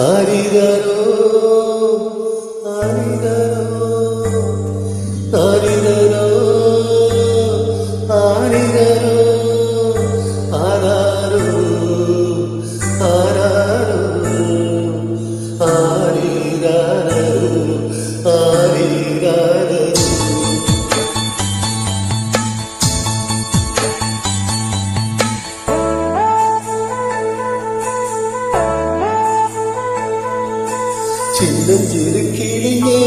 ஆரிரரோ ஆரிரரோ ஆரிரரோ ஆரிரரோ ஆராரோ ஆராரோ ஆரிரரோ ஆரிரரோ சின்னஞ்சிறு கிளியே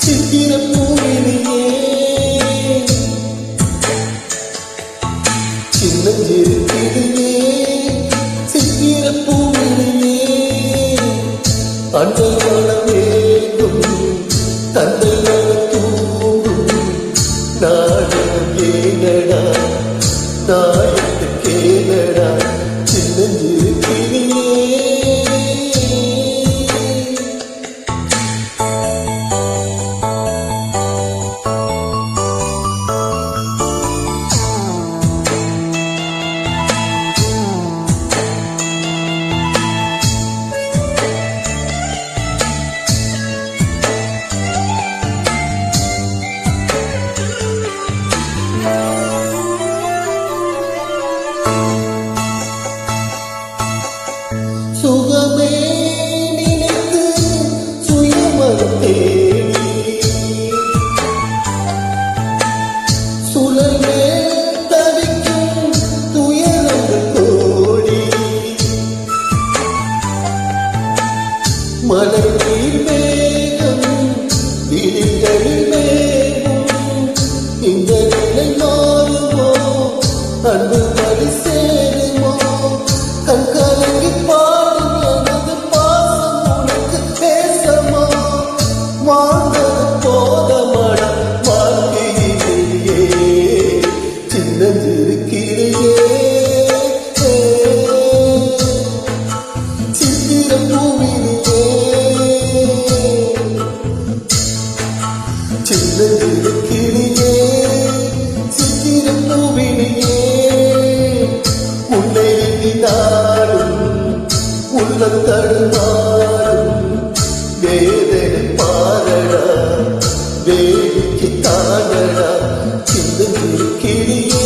சித்திரப் பூவினியே சின்னஞ்சிறு கிளியே சித்திரப் பூவினியே அன்னை மனம் ஏங்கும் தந்தை மனம் தூங்கும் நாடகம் ஏனடா நாயத்துக்கு ஏனடா சின்னஞ்சிறு சுகமே நினைத்து சுயமனம் தேடி சுழலே தவிக்கும் துயரங்கள் கோடி மலை நீர் மேகம் விழிகளில் மேகும் இந்த நிலை மாறுமோ அன்பு வழி சேருமோ கண்கலங்கி சின்னஞ்சிறு கிளியே சித்திரப் பூவினியே உன்னை எண்ணினாலும் உள்ளம் தடுமாறும் வேதனை பாரடா வேடிக்கை தானடா சின்னஞ்சிறு கிளியே